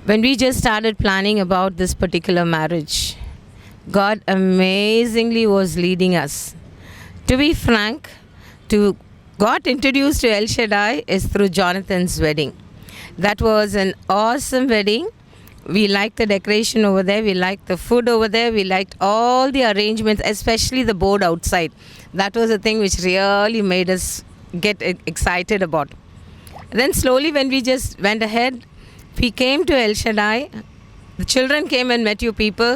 When we just started planning about this particular marriage, God amazingly was leading us. To be frank, to got introduced to El Shaddai is through Jonathan's wedding. That was an awesome wedding. We liked the decoration over there, we liked the food over there, we liked all the arrangements, especially the board outside. That was the thing which really made us get excited about. Then slowly when we just went ahead, we came to El Shaddai. The children came and met you people.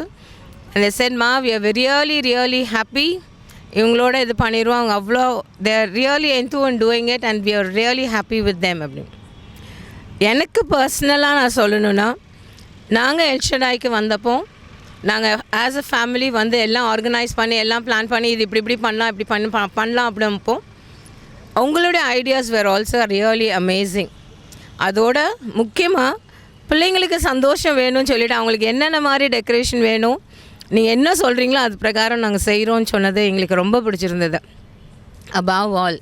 And they said, Ma, we are really, really happy. இவங்களோட இது பண்ணிடுவோம் அவ்வளோ they are really into and doing it and we are really happy with them அப்படின்னு. எனக்கு பர்சனலாக நான் சொல்லணுன்னா, நாங்கள் எல் ஷடாய்க்கு வந்தப்போ நாங்கள் ஆஸ் அ ஃபேமிலி வந்து எல்லாம் ஆர்கனைஸ் பண்ணி எல்லாம் பிளான் பண்ணி இது இப்படி பண்ணலாம் இப்படி பண்ணலாம் அப்படின்னப்போ உங்களுடைய ideas were also really amazing. அதோட முக்கியமாக பிள்ளைங்களுக்கு சந்தோஷம் வேணும்னு சொல்லிவிட்டு அவங்களுக்கு என்னென்ன மாதிரி டெக்கரேஷன் வேணும், நீங்கள் என்ன சொல்கிறீங்களோ அது பிரகாரம் நாங்கள் செய்கிறோன்னு சொன்னது எங்களுக்கு ரொம்ப பிடிச்சிருந்தது. Above all,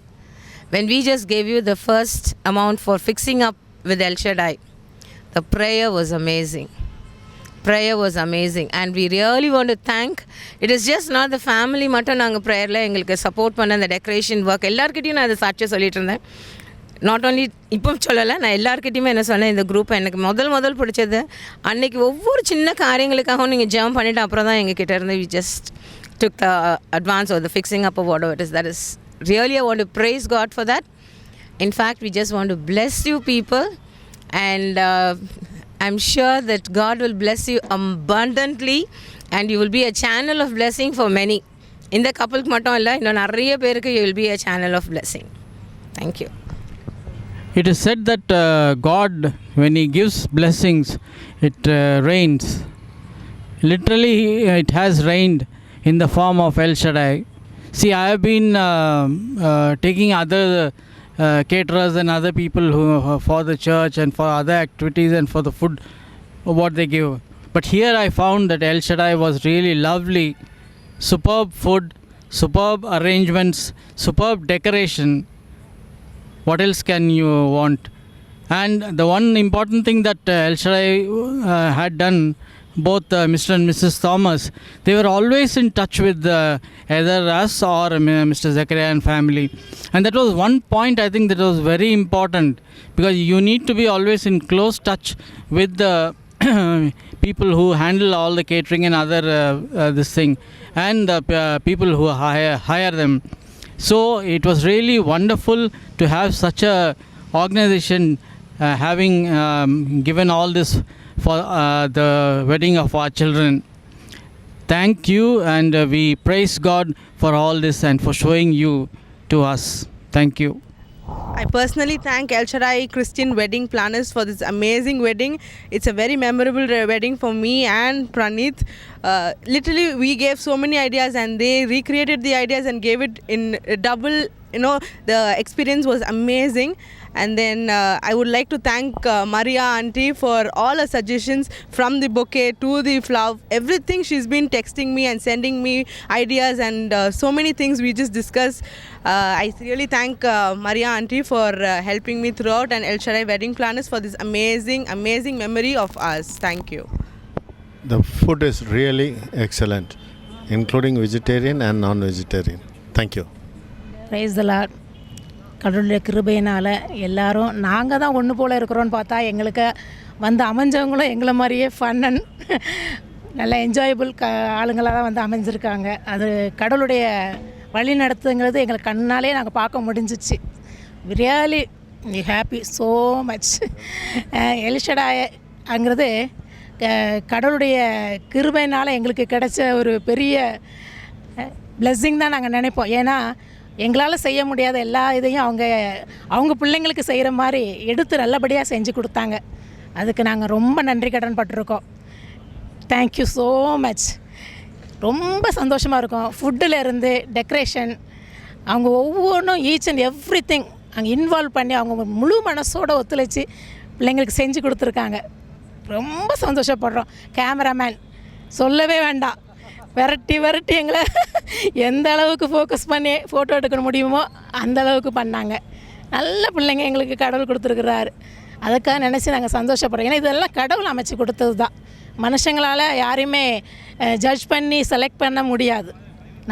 when we just gave you the first amount for fixing up with El Shaddai, the prayer was amazing. Prayer was amazing and we really want to thank. It is just not the family மட்டும் நாங்கள் ப்ரேயரில் எங்களுக்கு support பண்ண அந்த decoration work எல்லாருக்கிட்டையும் நான் அதை சாட்சியாக சொல்லிட்டு இருந்தேன். நாட் ஓன்லி இப்போ சொல்லலை, நான் எல்லாருக்கிட்டையுமே என்ன சொன்னேன், இந்த குரூப்பை எனக்கு முதல் பிடிச்சது அன்றைக்கி ஒவ்வொரு சின்ன காரியங்களுக்காகவும் நீங்கள் ஜெபம் பண்ணிவிட்டு அப்புறம் தான் எங்ககிட்ட இருந்து we just took the advance or the fixing up whatever it is. That is really I want to praise God for that. In fact, we just want to bless you people and I'm sure that God will bless you abundantly and you will be a channel of blessing for many. In the couple மட்டும் இல்லை, இன்னும் நிறைய பேருக்கு you will be a channel of blessing. Thank you. It is said that God, when He gives blessings, it rains. Literally, it has rained in the form of El Shaddai. See, I have been taking other caterers and other people who for the church and for other activities and for the food, what they give. But here I found that El Shaddai was really lovely, superb food, superb arrangements, superb decoration. What else can you want? And the one important thing that El Shaddai had done, both Mr. and Mrs. Thomas, they were always in touch with either us or Mr. Zachariah and family. And that was one point I think that was very important, because you need to be always in close touch with the people who handle all the catering and other this thing, and the people who hire them. So it was really wonderful to have such a organization having given all this for the wedding of our children. Thank you and we praise God for all this and for showing you to us. Thank you. I personally thank El Shaddai Christian Wedding Planners for this amazing wedding. It's a very memorable wedding for me and Pranith. Literally we gave so many ideas and they recreated the ideas and gave it in double. You know, the experience was amazing. And then I would like to thank Maria auntie for all her suggestions, from the bouquet to the flower, everything. She's been texting me and sending me ideas and so many things we just discussed. I really thank Maria auntie for helping me throughout, and El Shaddai Wedding Planners for this amazing memory of us. Thank you. The food is really excellent, including vegetarian and non-vegetarian. Thank you. Praise the Lord. கடவுளுடைய கிருபையினால் எல்லாரும் நாங்கள் தான் ஒன்று போல் இருக்கிறோன்னு பார்த்தா எங்களுக்கு வந்து அமைஞ்சவங்களும் எங்களை மாதிரியே ஃபன் அண்ட் நல்ல என்ஜாயபிள் ஆளுங்களாக தான் வந்து அமைஞ்சிருக்காங்க. அது கடவுளுடைய வழி நடத்துங்கிறது எங்களுக்கு கண்ணாலே நாங்கள் பார்க்க முடிஞ்சிச்சு. Really happy so much. El ஷடாய்ங்கிறது கடவுளுடைய கிருபையினால் எங்களுக்கு கிடைச்ச ஒரு பெரிய பிளெஸ்ஸிங் தான் நாங்கள் நினைப்போம். ஏன்னா எங்களால் செய்ய முடியாத எல்லா இதையும் அவங்க பிள்ளைங்களுக்கு செய்கிற மாதிரி எடுத்து நல்லபடியாக செஞ்சு கொடுத்தாங்க. அதுக்கு நாங்கள் ரொம்ப நன்றி கடன் பட்டிருக்கோம். Thank you so much. ரொம்ப சந்தோஷமாக இருக்கும். ஃபுட்டிலேருந்து டெக்கரேஷன் அவங்க ஒவ்வொன்றும் ஈச் அண்ட் எவ்ரி திங் அங்கே இன்வால்வ் பண்ணி அவங்க முழு மனசோடு ஒத்துழைச்சி பிள்ளைங்களுக்கு செஞ்சு கொடுத்துருக்காங்க. ரொம்ப சந்தோஷப்படுறோம். கேமராமேன் சொல்லவே வேண்டாம், விரட்டி எங்களை எந்த அளவுக்கு ஃபோக்கஸ் பண்ணி ஃபோட்டோ எடுக்க முடியுமோ அந்த அளவுக்கு பண்ணாங்க. நல்ல பிள்ளைங்க எங்களுக்கு கடவுள் கொடுத்துருக்குறாரு. அதுக்காக நினச்சி நாங்கள் சந்தோஷப்படுறோம். ஏன்னா இதெல்லாம் கடவுள் அமைச்சு கொடுத்தது தான். மனுஷங்களால் யாரையுமே ஜட்ஜ் பண்ணி செலக்ட் பண்ண முடியாது.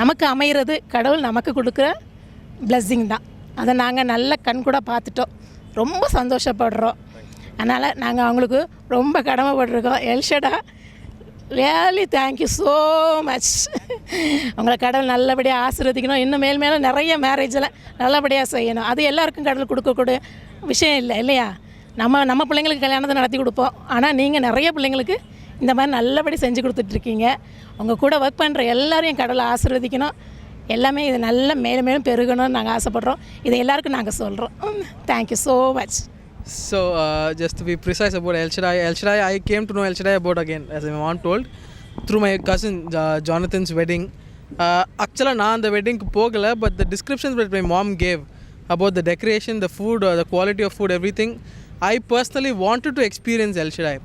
நமக்கு அமைகிறது கடவுள் நமக்கு கொடுக்குற blessing தான். அதை நாங்கள் நல்ல கண் கூட பார்த்துட்டோம், ரொம்ப சந்தோஷப்படுறோம். அதனால் நாங்கள் அவங்களுக்கு ரொம்ப கடமைப்பட்டிருக்கோம். எல்ஷடா ரியலி தேங்க்யூ ஸோ மச். உங்களை கடவுள் நல்லபடியாக ஆசீர்வதிக்கணும். இன்னும் மேலும் நிறைய மேரேஜில் நல்லபடியாக செய்யணும். அது எல்லாருக்கும் கடவுள் கொடுக்கக்கூடிய விஷயம் இல்லை இல்லையா? நம்ம பிள்ளைங்களுக்கு கல்யாணத்தை நடத்தி கொடுப்போம். ஆனால் நீங்கள் நிறைய பிள்ளைங்களுக்கு இந்த மாதிரி நல்லபடி செஞ்சு கொடுத்துட்ருக்கீங்க. உங்கள் கூட ஒர்க் பண்ணுற எல்லாரையும் கடவுளை ஆசீர்வதிக்கணும். எல்லாமே இது நல்ல மேலும் பெருகணும்னு நாங்கள் ஆசைப்படுறோம். இதை எல்லாருக்கும் நாங்கள் சொல்கிறோம். Thank you so much. So, just to be precise about El Shaddai, I came to know El Shaddai about, again, as my mom told, through my cousin Jonathan's wedding. Actually, நான் அந்த வெட்டிங்க்கு போகலை, but the descriptions that my mom gave about the decoration, the food, the quality of food, everything, I personally wanted to experience El Shaddai.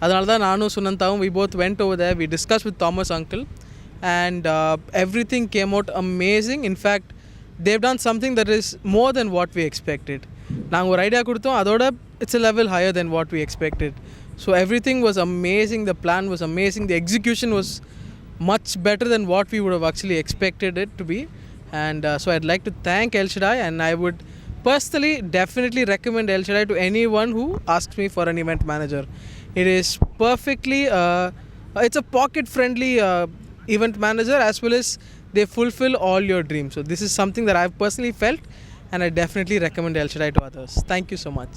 அதனால தான் நானும் சுனந்தாவும் we both went over there, we discussed with Thomas uncle, and everything came out amazing. In fact, they've done something that is more than what we expected. நாங்கள் ஒரு idea கொடுத்தோம், அதோட it's a level higher than what we expected. So everything was amazing, the plan was amazing, the execution was much better than what we would have actually expected it to be. And so I'd like to thank El Shaddai, and I would personally definitely recommend El Shaddai to anyone who asks me for an event manager. It is perfectly, it's a pocket friendly event manager, as well as they fulfill all your dreams. So this is something that I've personally felt, and I definitely recommend El Shaddai to others. Thank you so much.